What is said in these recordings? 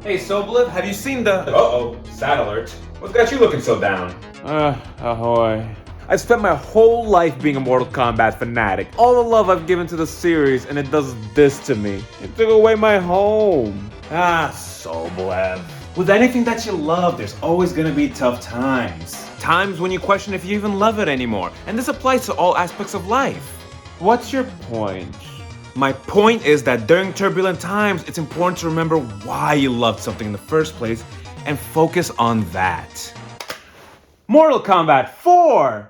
Hey Soblev, have you seen the... Uh-oh, sad alert. What's got you looking so down? Ahoy. I spent my whole life being a Mortal Kombat fanatic. All the love I've given to the series, and it does this to me. It took away my home. Soblev. With anything that you love, there's always gonna be tough times. Times when you question if you even love it anymore. And this applies to all aspects of life. What's your point? My point is that during turbulent times, it's important to remember why you loved something in the first place and focus on that. Mortal Kombat 4!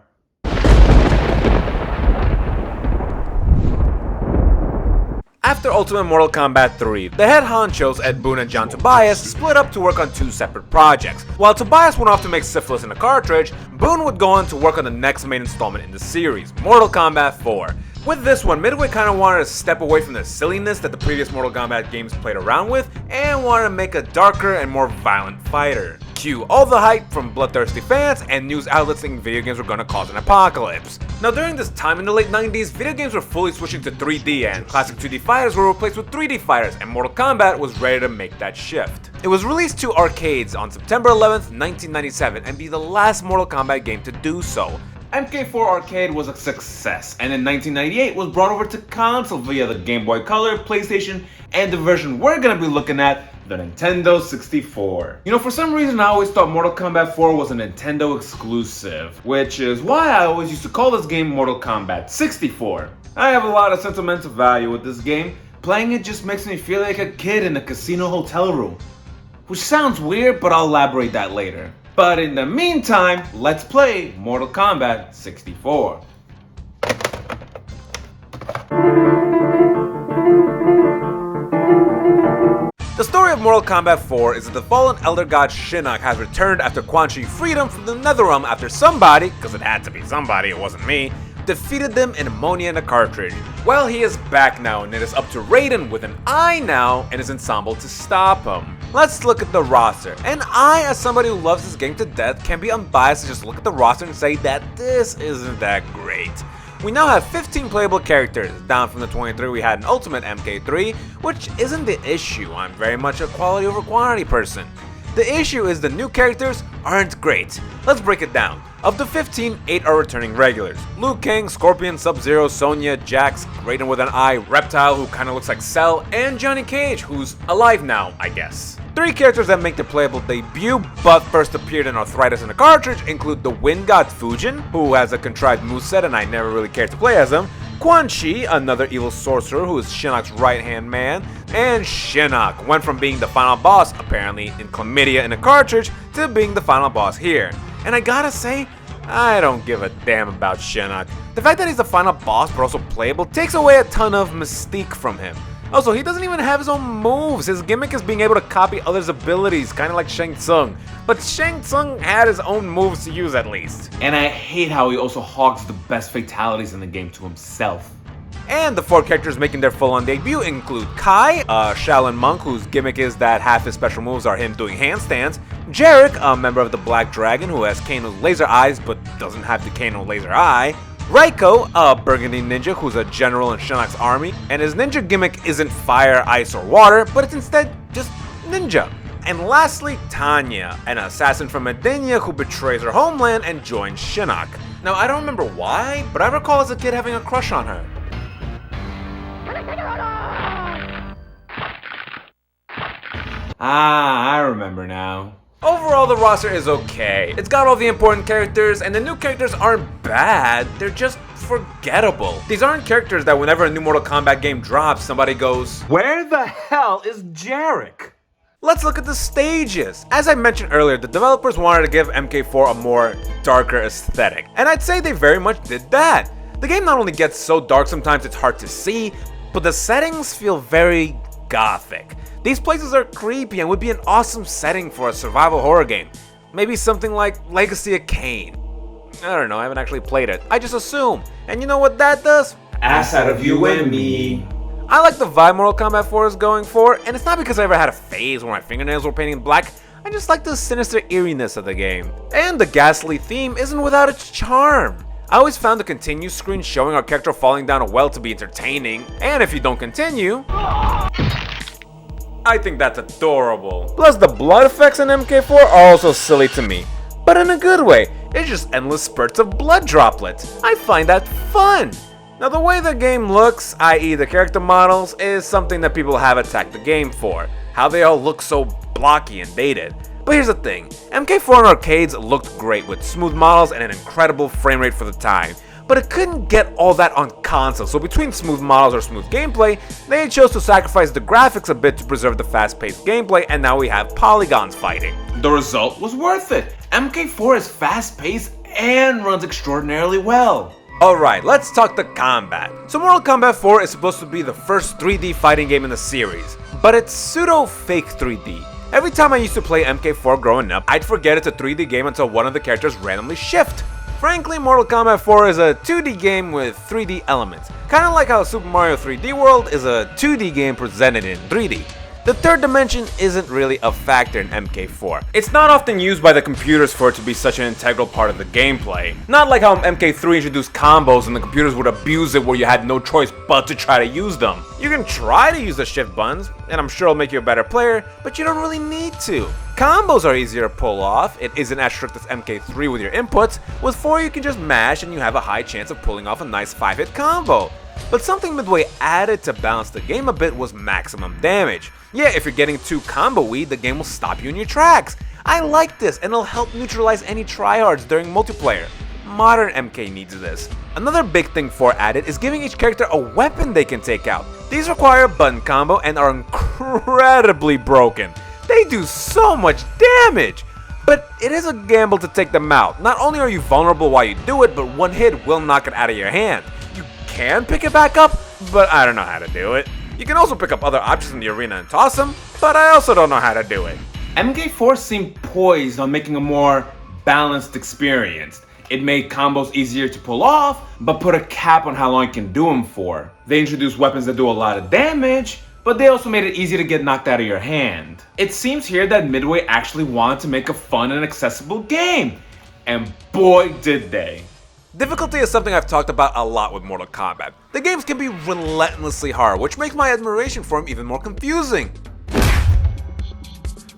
After Ultimate Mortal Kombat 3, the head honchos Ed Boon and John Tobias split up to work on two separate projects. While Tobias went off to make Syphilis in a cartridge, Boon would go on to work on the next main installment in the series, Mortal Kombat 4. With this one, Midway kind of wanted to step away from the silliness that the previous Mortal Kombat games played around with, and wanted to make a darker and more violent fighter. Cue all the hype from bloodthirsty fans and news outlets thinking video games were gonna cause an apocalypse. Now during this time in the late 90s, video games were fully switching to 3D and classic 2D fighters were replaced with 3D fighters, and Mortal Kombat was ready to make that shift. It was released to arcades on September 11th, 1997 and be the last Mortal Kombat game to do so. MK4 Arcade was a success, and in 1998 was brought over to console via the Game Boy Color, PlayStation, and the version we're gonna be looking at, the Nintendo 64. You know, for some reason I always thought Mortal Kombat 4 was a Nintendo exclusive, which is why I always used to call this game Mortal Kombat 64. I have a lot of sentimental value with this game. Playing it just makes me feel like a kid in a casino hotel room. Which sounds weird, but I'll elaborate that later. But in the meantime, let's play Mortal Kombat 64. The story of Mortal Kombat 4 is that the fallen elder god Shinnok has returned after Quan Chi freed him from the Netherrealm after somebody, because it had to be somebody, it wasn't me, defeated them in ammonia in a cartridge. Well, he is back now, and it is up to Raiden with an eye now and his ensemble to stop him. Let's look at the roster, and I, as somebody who loves this game to death, can be unbiased to just look at the roster and say that this isn't that great. We now have 15 playable characters, down from the 23 we had in Ultimate MK3, which isn't the issue. I'm very much a quality over quantity person. The issue is the new characters aren't great. Let's break it down. Of the 15, 8 are returning regulars. Liu Kang, Scorpion, Sub-Zero, Sonya, Jax, Raiden with an eye, Reptile who kinda looks like Cell, and Johnny Cage who's alive now, I guess. 3 characters that make their playable debut but first appeared in Arthritis in a cartridge include the Wind God Fujin, who has a contrived moveset and I never really cared to play as him, Quan Chi, another evil sorcerer who is Shinnok's right-hand man, and Shinnok went from being the final boss, apparently in Chlamydia in a cartridge, to being the final boss here. And I gotta say, I don't give a damn about Shinnok. The fact that he's the final boss but also playable takes away a ton of mystique from him. Also, he doesn't even have his own moves. His gimmick is being able to copy others' abilities, kind of like Shang Tsung. But Shang Tsung had his own moves to use at least. And I hate how he also hogs the best fatalities in the game to himself. And the 4 characters making their full-on debut include Kai, a Shaolin monk whose gimmick is that half his special moves are him doing handstands, Jarek, a member of the Black Dragon who has Kano's laser eyes but doesn't have the Kano laser eye, Raiko, a Burgundy ninja who's a general in Shinnok's army, and his ninja gimmick isn't fire, ice, or water, but it's instead just ninja. And lastly, Tanya, an assassin from Medenya who betrays her homeland and joins Shinnok. Now, I don't remember why, but I recall as a kid having a crush on her. I remember now. Overall, the roster is okay. It's got all the important characters, and the new characters aren't bad, they're just forgettable. These aren't characters that whenever a new Mortal Kombat game drops, somebody goes, Where the hell is Jarek? Let's look at the stages. As I mentioned earlier, the developers wanted to give MK4 a more darker aesthetic, and I'd say they very much did that. The game not only gets so dark sometimes it's hard to see, but the settings feel very gothic. These places are creepy and would be an awesome setting for a survival horror game. Maybe something like Legacy of Kain. I don't know, I haven't actually played it. I just assume. And you know what that does? Ass out of you and me. I like the vibe Mortal Kombat 4 is going for, and it's not because I ever had a phase where my fingernails were painted black. I just like the sinister eeriness of the game. And the ghastly theme isn't without its charm. I always found the continue screen showing our character falling down a well to be entertaining, and if you don't continue, I think that's adorable. Plus, the blood effects in MK4 are also silly to me, but in a good way. It's just endless spurts of blood droplets. I find that fun. Now, the way the game looks, i.e. the character models, is something that people have attacked the game for. How they all look so blocky and dated. But here's the thing, MK4 in arcades looked great with smooth models and an incredible frame rate for the time. But it couldn't get all that on console, so between smooth models or smooth gameplay, they chose to sacrifice the graphics a bit to preserve the fast-paced gameplay, and now we have polygons fighting. The result was worth it. MK4 is fast-paced and runs extraordinarily well. Alright, let's talk the combat. So Mortal Kombat 4 is supposed to be the first 3D fighting game in the series, but it's pseudo-fake 3D. Every time I used to play MK4 growing up, I'd forget it's a 3D game until one of the characters randomly shift. Frankly, Mortal Kombat 4 is a 2D game with 3D elements, kinda like how Super Mario 3D World is a 2D game presented in 3D. The third dimension isn't really a factor in MK4. It's not often used by the computers for it to be such an integral part of the gameplay. Not like how MK3 introduced combos and the computers would abuse it where you had no choice but to try to use them. You can try to use the shift buttons, and I'm sure it'll make you a better player, but you don't really need to. Combos are easier to pull off, it isn't as strict as MK3 with your inputs. With 4 you can just mash and you have a high chance of pulling off a nice 5-hit combo. But something Midway added to balance the game a bit was maximum damage. Yeah, if you're getting too combo-y, the game will stop you in your tracks. I like this, and it'll help neutralize any tryhards during multiplayer. Modern MK needs this. Another big thing 4 added is giving each character a weapon they can take out. These require a button combo and are incredibly broken. They do so much damage! But it is a gamble to take them out. Not only are you vulnerable while you do it, but one hit will knock it out of your hand. You can pick it back up, but I don't know how to do it. You can also pick up other objects in the arena and toss them, but I also don't know how to do it. MK4 seemed poised on making a more balanced experience. It made combos easier to pull off, but put a cap on how long you can do them for. They introduced weapons that do a lot of damage, but they also made it easy to get knocked out of your hand. It seems here that Midway actually wanted to make a fun and accessible game, and boy did they. Difficulty is something I've talked about a lot with Mortal Kombat. The games can be relentlessly hard, which makes my admiration for him even more confusing.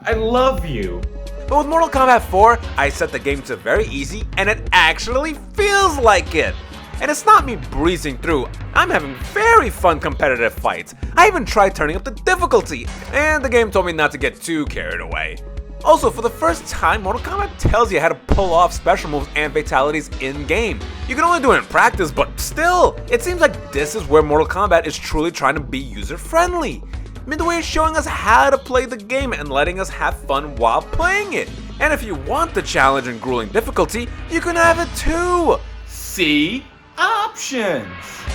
I love you. But with Mortal Kombat 4, I set the game to very easy, and it actually feels like it. And it's not me breezing through, I'm having very fun competitive fights. I even tried turning up the difficulty, and the game told me not to get too carried away. Also, for the first time, Mortal Kombat tells you how to pull off special moves and fatalities in-game. You can only do it in practice, but still, it seems like this is where Mortal Kombat is truly trying to be user-friendly. Midway is showing us how to play the game and letting us have fun while playing it. And if you want the challenge and grueling difficulty, you can have it too. See? Options.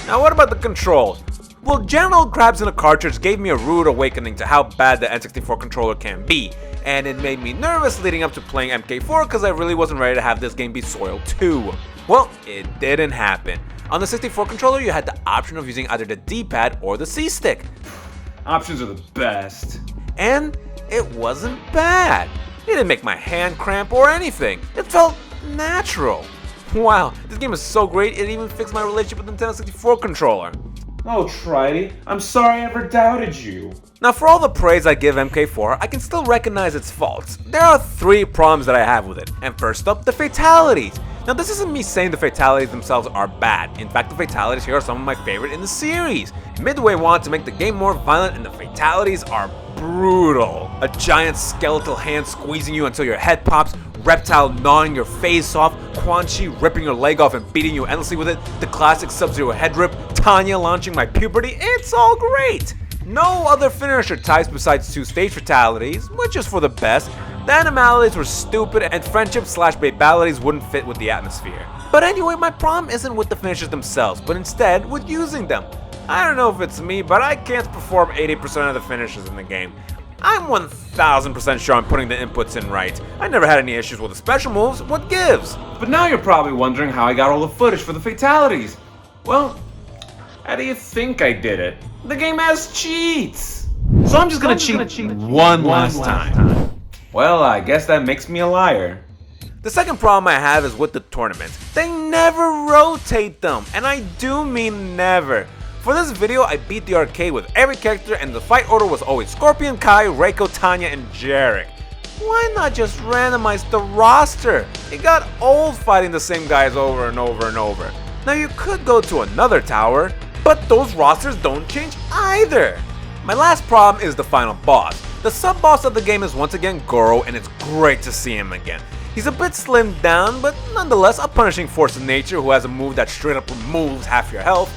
Now what about the controls? Well, general grabs in a cartridge gave me a rude awakening to how bad the N64 controller can be, and it made me nervous leading up to playing MK4 because I really wasn't ready to have this game be soiled too. Well, it didn't happen. On the 64 controller, you had the option of using either the D-pad or the C-stick. Options are the best. And it wasn't bad. It didn't make my hand cramp or anything. It felt natural. Wow, this game is so great, it even fixed my relationship with the Nintendo 64 controller. Oh, Tridey, I'm sorry I ever doubted you. Now, for all the praise I give MK4, I can still recognize its faults. There are 3 problems that I have with it. And first up, the fatalities. Now, this isn't me saying the fatalities themselves are bad. In fact, the fatalities here are some of my favorite in the series. Midway wanted to make the game more violent, and the fatalities are brutal. A giant skeletal hand squeezing you until your head pops, Reptile gnawing your face off, Quan Chi ripping your leg off and beating you endlessly with it, the classic Sub-Zero head rip, Tanya launching my puberty, it's all great! No other finisher types besides 2 stage fatalities, which is for the best. The animalities were stupid and friendship/babalities wouldn't fit with the atmosphere. But anyway, my problem isn't with the finishers themselves, but instead with using them. I don't know if it's me, but I can't perform 80% of the finishers in the game. I'm 1000% sure I'm putting the inputs in right. I never had any issues with the special moves, what gives? But now you're probably wondering how I got all the footage for the fatalities. Well, how do you think I did it? The game has cheats! So I'm just gonna cheat one last time. Well, I guess that makes me a liar. The second problem I have is with the tournaments. They never rotate them, and I do mean never. For this video, I beat the arcade with every character and the fight order was always Scorpion, Kai, Reiko, Tanya, and Jarek. Why not just randomize the roster? It got old fighting the same guys over and over and over. Now you could go to another tower, but those rosters don't change either. My last problem is the final boss. The sub-boss of the game is once again Goro, and it's great to see him again. He's a bit slimmed down, but nonetheless a punishing force of nature who has a move that straight up removes half your health.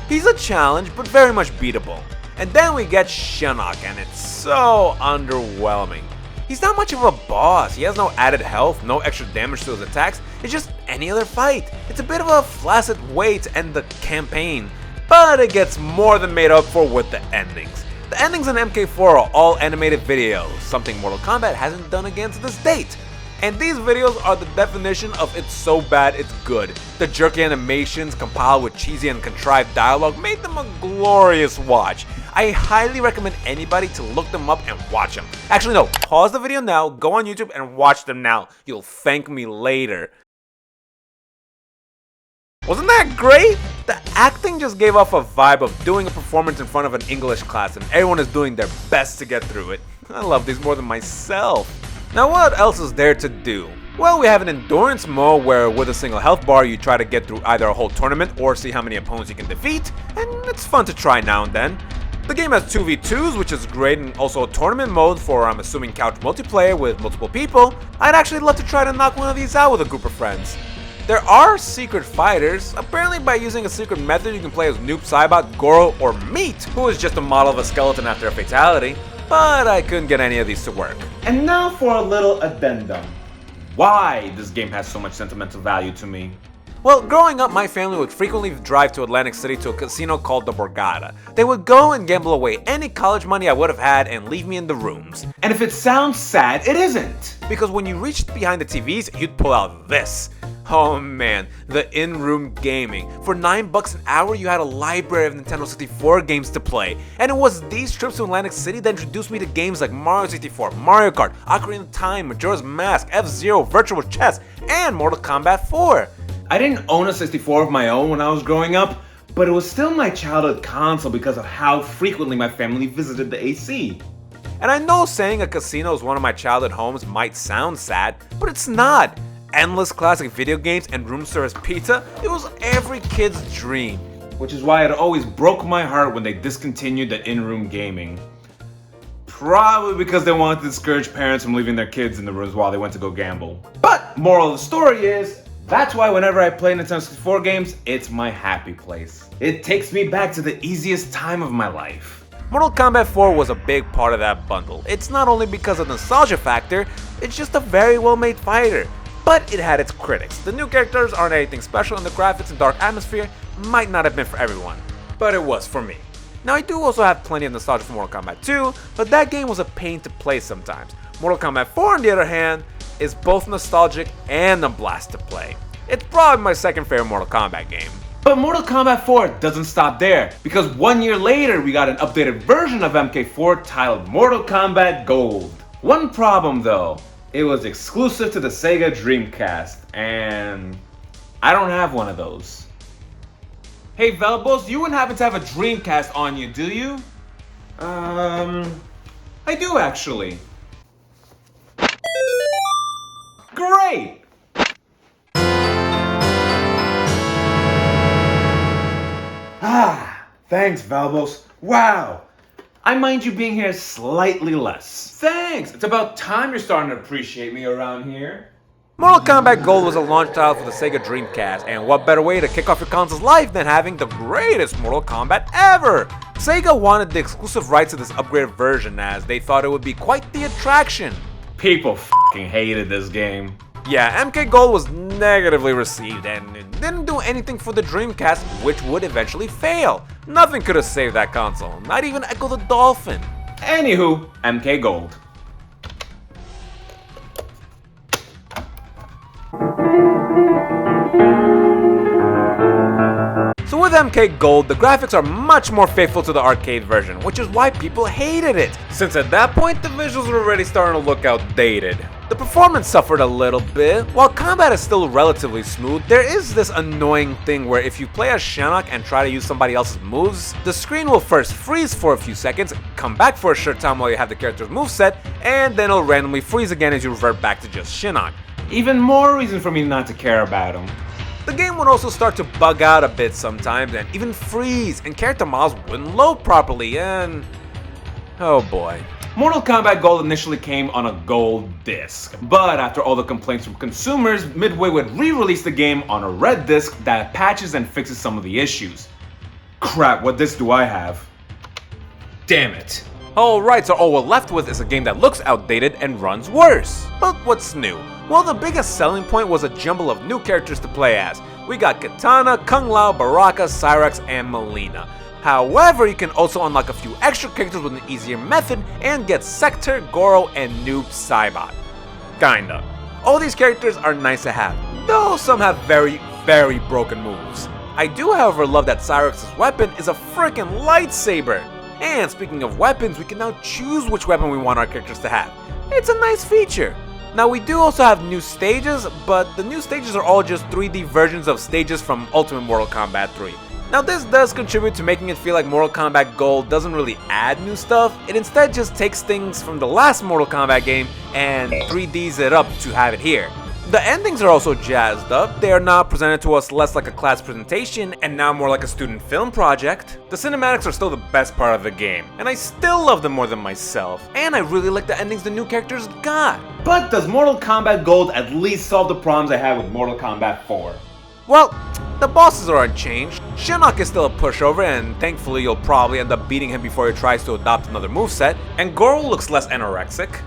He's a challenge, but very much beatable. And then we get Shinnok, and it's so underwhelming. He's not much of a boss, he has no added health, no extra damage to his attacks, it's just any other fight. It's a bit of a flaccid way to end the campaign, but it gets more than made up for with the endings. The endings in MK4 are all animated videos, something Mortal Kombat hasn't done again to this date. And these videos are the definition of it's so bad it's good. The jerky animations compiled with cheesy and contrived dialogue made them a glorious watch. I highly recommend anybody to look them up and watch them. Actually no, pause the video now, go on YouTube and watch them now. You'll thank me later. Wasn't that great? The acting just gave off a vibe of doing a performance in front of an English class and everyone is doing their best to get through it. I love these more than myself. Now what else is there to do? Well, we have an endurance mode where with a single health bar you try to get through either a whole tournament or see how many opponents you can defeat, and it's fun to try now and then. The game has 2v2s, which is great, and also a tournament mode for, I'm assuming, couch multiplayer with multiple people. I'd actually love to try to knock one of these out with a group of friends. There are secret fighters. Apparently by using a secret method you can play as Noob Saibot, Goro, or Meat, who is just a model of a skeleton after a fatality. But I couldn't get any of these to work. And now for a little addendum. Why this game has so much sentimental value to me. Well, growing up, my family would frequently drive to Atlantic City to a casino called the Borgata. They would go and gamble away any college money I would have had and leave me in the rooms. And if it sounds sad, it isn't. Because when you reached behind the TVs, you'd pull out this. Oh man, the in-room gaming. For $9 an hour, you had a library of Nintendo 64 games to play. And it was these trips to Atlantic City that introduced me to games like Mario 64, Mario Kart, Ocarina of Time, Majora's Mask, F-Zero, Virtual Chess, and Mortal Kombat 4. I didn't own a 64 of my own when I was growing up, but it was still my childhood console because of how frequently my family visited the AC. And I know saying a casino is one of my childhood homes might sound sad, but it's not. Endless classic video games and room service pizza, it was every kid's dream. Which is why it always broke my heart when they discontinued the in-room gaming. Probably because they wanted to discourage parents from leaving their kids in the rooms while they went to go gamble. But moral of the story is, that's why whenever I play Nintendo 64 games, it's my happy place. It takes me back to the easiest time of my life. Mortal Kombat 4 was a big part of that bundle. It's not only because of the nostalgia factor, it's just a very well made fighter. But it had its critics. The new characters aren't anything special and the graphics and dark atmosphere might not have been for everyone. But it was for me. Now I do also have plenty of nostalgia for Mortal Kombat 2, but that game was a pain to play sometimes. Mortal Kombat 4 on the other hand, is both nostalgic and a blast to play. It's probably my second favorite Mortal Kombat game. But Mortal Kombat 4 doesn't stop there, because 1 year later we got an updated version of MK4 titled Mortal Kombat Gold. One problem though, it was exclusive to the Sega Dreamcast, and I don't have one of those. Hey Velbos, you wouldn't happen to have a Dreamcast on you, do you? I do actually. Great! Thanks Velbos. Wow! I mind you being here slightly less. Thanks! It's about time you're starting to appreciate me around here. Mortal Kombat Gold was a launch title for the Sega Dreamcast, and what better way to kick off your console's life than having the greatest Mortal Kombat ever! Sega wanted the exclusive rights to this upgraded version as they thought it would be quite the attraction. People f***ing hated this game. Yeah, MK Gold was negatively received and it didn't do anything for the Dreamcast, which would eventually fail. Nothing could have saved that console, not even Echo the Dolphin. Anywho, MK Gold. So with MK Gold, the graphics are much more faithful to the arcade version, which is why people hated it, since at that point the visuals were already starting to look outdated. The performance suffered a little bit. While combat is still relatively smooth, there is this annoying thing where if you play as Shinnok and try to use somebody else's moves, the screen will first freeze for a few seconds, come back for a short time while you have the character's moveset, and then it'll randomly freeze again as you revert back to just Shinnok. Even more reason for me not to care about him. The game would also start to bug out a bit sometimes and even freeze, and character models wouldn't load properly, and oh boy. Mortal Kombat Gold initially came on a gold disc, but after all the complaints from consumers, Midway would re-release the game on a red disc that patches and fixes some of the issues. Crap, what disc do I have? Damn it. Alright, so all we're left with is a game that looks outdated and runs worse. But what's new? Well, the biggest selling point was a jumble of new characters to play as. We got Kitana, Kung Lao, Baraka, Cyrax, and Melina. However, you can also unlock a few extra characters with an easier method and get Sector, Goro, and Noob Saibot. Kinda. All these characters are nice to have, though some have very, very broken moves. I do, however, love that Cyrax's weapon is a freaking lightsaber. And speaking of weapons, we can now choose which weapon we want our characters to have. It's a nice feature. Now we do also have new stages, but the new stages are all just 3D versions of stages from Ultimate Mortal Kombat 3. Now this does contribute to making it feel like Mortal Kombat Gold doesn't really add new stuff, it instead just takes things from the last Mortal Kombat game and 3Ds it up to have it here. The endings are also jazzed up, they are now presented to us less like a class presentation and now more like a student film project. The cinematics are still the best part of the game, and I still love them more than myself, and I really like the endings the new characters got. But does Mortal Kombat Gold at least solve the problems I had with Mortal Kombat 4? Well, the bosses are unchanged. Shinnok is still a pushover, and thankfully you'll probably end up beating him before he tries to adopt another moveset, and Goro looks less anorexic.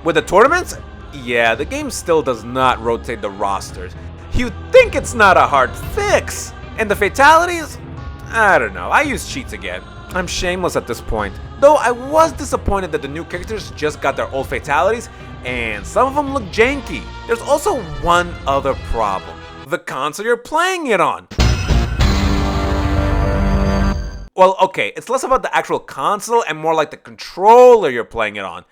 With the tournaments, yeah, the game still does not rotate the rosters. You'd think it's not a hard fix! And the fatalities? I don't know, I use cheats again. I'm shameless at this point. Though I was disappointed that the new characters just got their old fatalities, and some of them look janky. There's also one other problem. The console you're playing it on. Well, okay, it's less about the actual console and more like the controller you're playing it on.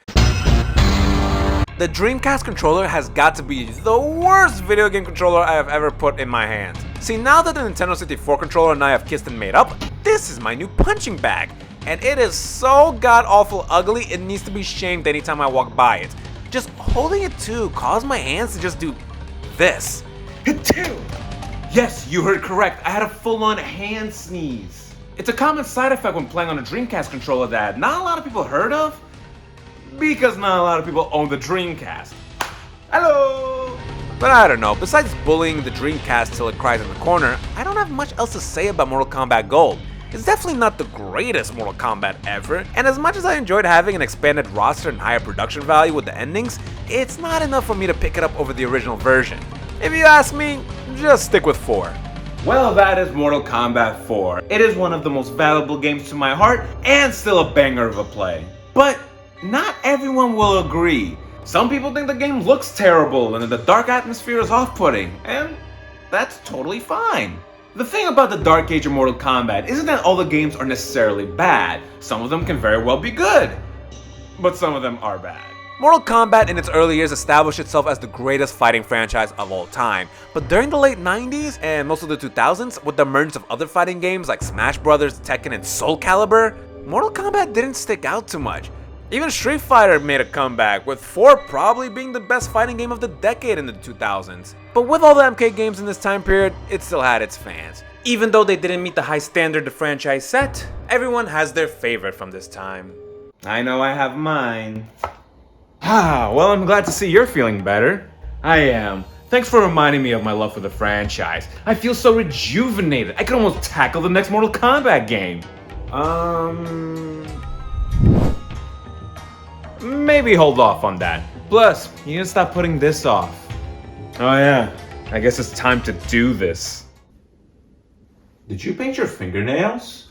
The Dreamcast controller has got to be the worst video game controller I have ever put in my hands. See, now that the Nintendo 64 controller and I have kissed and made up, this is my new punching bag. And it is so god-awful ugly, it needs to be shamed anytime I walk by it. Just holding it too caused my hands to just do this. Yes, you heard correct. I had a full-on hand sneeze. It's a common side effect when playing on a Dreamcast controller that not a lot of people heard of, because not a lot of people own the Dreamcast. Hello! But I don't know, besides bullying the Dreamcast till it cries in the corner, I don't have much else to say about Mortal Kombat Gold. It's definitely not the greatest Mortal Kombat ever, and as much as I enjoyed having an expanded roster and higher production value with the endings, it's not enough for me to pick it up over the original version. If you ask me, just stick with 4. Well, that is Mortal Kombat 4. It is one of the most valuable games to my heart, and still a banger of a play. But not everyone will agree. Some people think the game looks terrible and that the dark atmosphere is off-putting, and that's totally fine. The thing about the Dark Age of Mortal Kombat isn't that all the games are necessarily bad. Some of them can very well be good, but some of them are bad. Mortal Kombat in its early years established itself as the greatest fighting franchise of all time, but during the late 90s and most of the 2000s, with the emergence of other fighting games like Smash Bros, Tekken, and Soul Calibur, Mortal Kombat didn't stick out too much. Even Street Fighter made a comeback, with 4 probably being the best fighting game of the decade in the 2000s. But with all the MK games in this time period, it still had its fans. Even though they didn't meet the high standard the franchise set, everyone has their favorite from this time. I know I have mine. Well, I'm glad to see you're feeling better. I am. Thanks for reminding me of my love for the franchise. I feel so rejuvenated. I could almost tackle the next Mortal Kombat game. Maybe hold off on that. Plus, you need to stop putting this off. Oh yeah, I guess it's time to do this. Did you paint your fingernails?